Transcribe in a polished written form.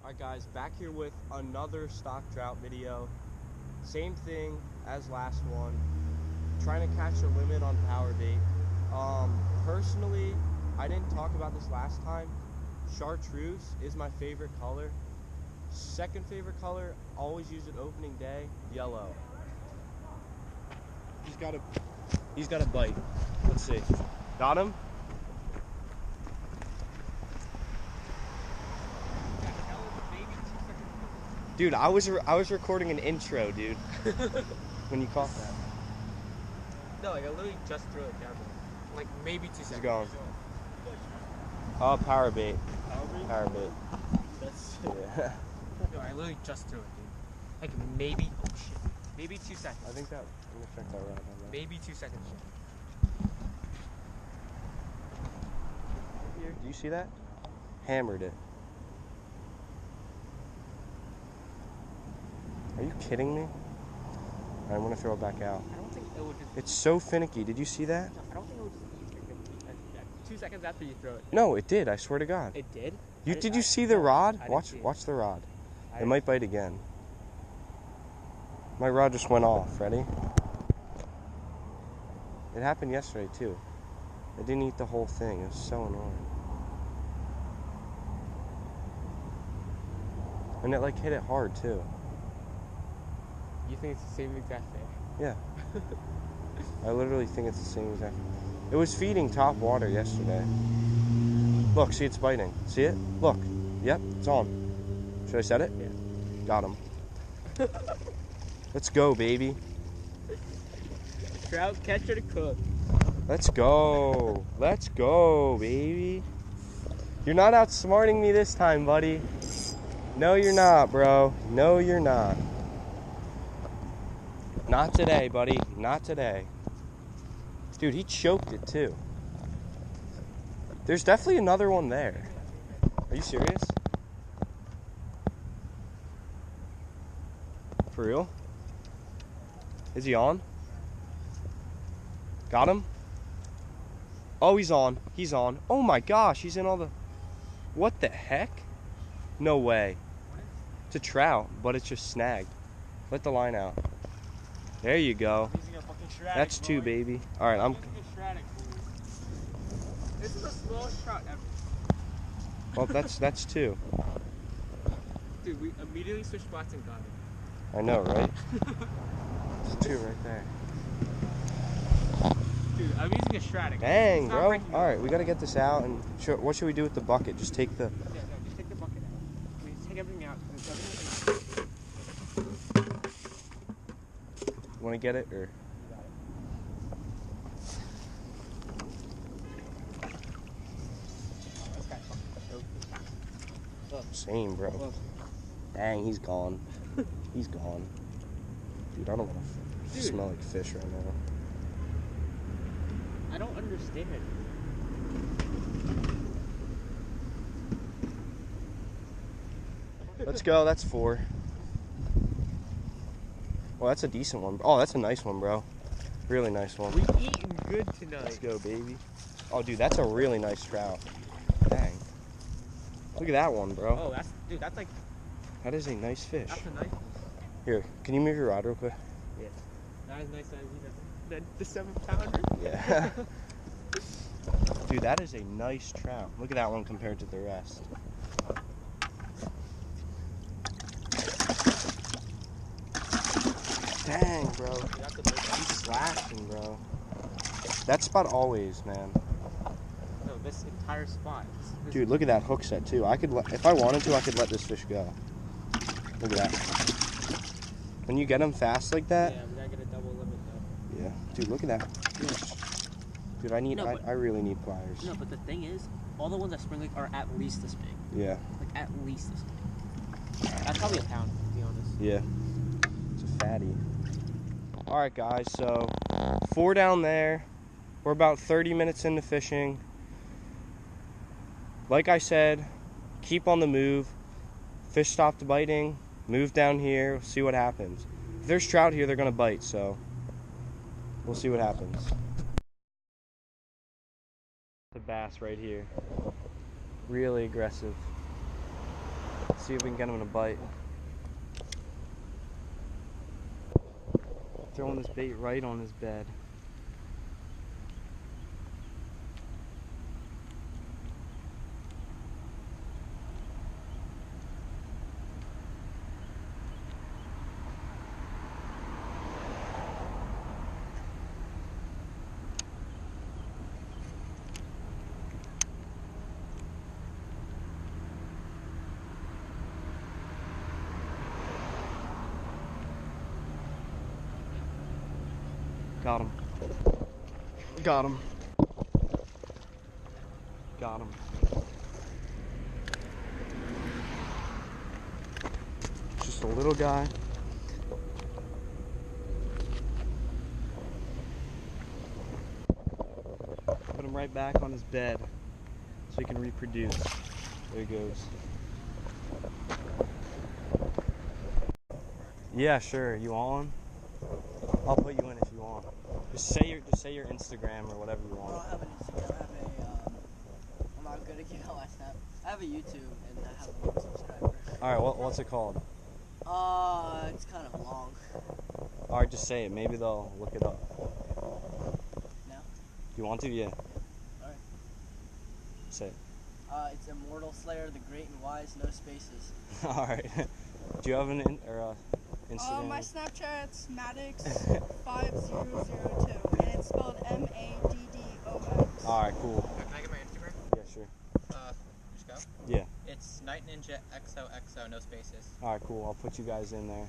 Alright guys, back here with another stock trout video. Same thing as last one. Trying to catch a limit on Powerbait. Personally, I didn't talk about this last time. Chartreuse is my favorite color. Second favorite color, always use it opening day, yellow. He's got a bite. Let's see. Got him? Dude, I was recording an intro, dude. When you caught that. No, like I literally just threw it down. Like maybe 2 seconds. He's gone. Oh, Powerbait. Powerbait. That's Yeah. No, I literally just threw it, dude. Like maybe, oh shit, maybe 2 seconds. I think that. I'm gonna check that rod on that. Maybe 2 seconds. Here, do you see that? Hammered it. Are you kidding me? I'm gonna throw it back out. I don't think it would just. It's so finicky. Did you see that? I don't think it would just eat 2 seconds after you throw it. No, it did. I swear to God. It did. Did you see the rod? I didn't Watch see it. the rod. It might bite again. My rod just went off. Ready? It happened yesterday too. It didn't eat the whole thing. It was so annoying. And it like hit it hard too. You think it's the same exact fish? Yeah. I literally think it's the same exact. It was feeding top water yesterday. Look, see, it's biting. See it? Look. Yep, it's on. Should I set it? Yeah. Got him. Let's go, baby. Trout catcher to cook. Let's go. Let's go, baby. You're not outsmarting me this time, buddy. No, you're not, bro. No, you're not. Not today, buddy. Not today. Dude, he choked it too. There's definitely another one there. Are you serious? For real? Is he on? Got him? Oh, he's on. He's on. Oh my gosh, he's in all the... What the heck? No way. It's a trout, but it's just snagged. Let the line out. There you go. That's two, baby. All right, I'm... This is the slowest trout ever. Well, that's two. Dude, we immediately switched spots and got it. I know, right? There's two right there. Dude, I'm using a Stratic. Dang, bro. All right, we got to get this out. And what should we do with the bucket? Just take the... Yeah, no, just take the bucket out. I mean, take everything out. You want to get it, or... Same, bro. Look. Dang, he's gone. He's gone. Dude, I don't want to smell like fish right now. I don't understand it. Let's go. That's 4. Well, that's a decent one. Oh, that's a nice one, bro. Really nice one. We eating good tonight. Let's go, baby. Oh, dude, that's a really nice trout. Dang. Look at that one, bro. Oh, that's like... That is a nice fish. That's a nice one. Here, can you move your rod real quick? Yeah. Not as nice as, the 7-pounder. Yeah. Dude, that is a nice trout. Look at that one compared to the rest. Dang, bro. He's slashing, bro. That spot always, man. No, this entire spot. Dude, look at that hook set too. I could, if I wanted to, I could let this fish go. Look at that. When you get them fast like that. Yeah, we gotta get a double limit though. Yeah, dude, look at that. Dude, I really need pliers. No, but the thing is, all the ones that spring like are at least this big. Yeah. Like at least this big. That's probably a pound, to be honest. Yeah. It's a fatty. All right, guys. So 4 down there. We're about 30 minutes into fishing. Like I said, keep on the move. Fish stopped biting. Move down here. See what happens. If there's trout here, they're gonna bite. So we'll see what happens. The bass right here. Really aggressive. See if we can get him to bite. Throwing this bait right on his bed. Got him. Got him. Got him. Just a little guy. Put him right back on his bed so he can reproduce. There he goes. Yeah, sure. You want one? I'll put you in if you want. Just say your Instagram or whatever you want. I don't have an Instagram. I'm not good at giving out my Snap. I have a YouTube and I have 1 subscriber. All right, what's it called? It's kind of long. All right, just say it. Maybe they'll look it up. No? You want to? Yeah. All right. Say it. It's Immortal Slayer, the Great and Wise, no spaces. All right. Do you have an Instagram? My Snapchat's Maddox5002, and it's spelled MADDOX. All right, cool. Can I get my Instagram? Yeah, sure. Just go. Yeah. It's Night Ninja XOXO, no spaces. All right, cool. I'll put you guys in there.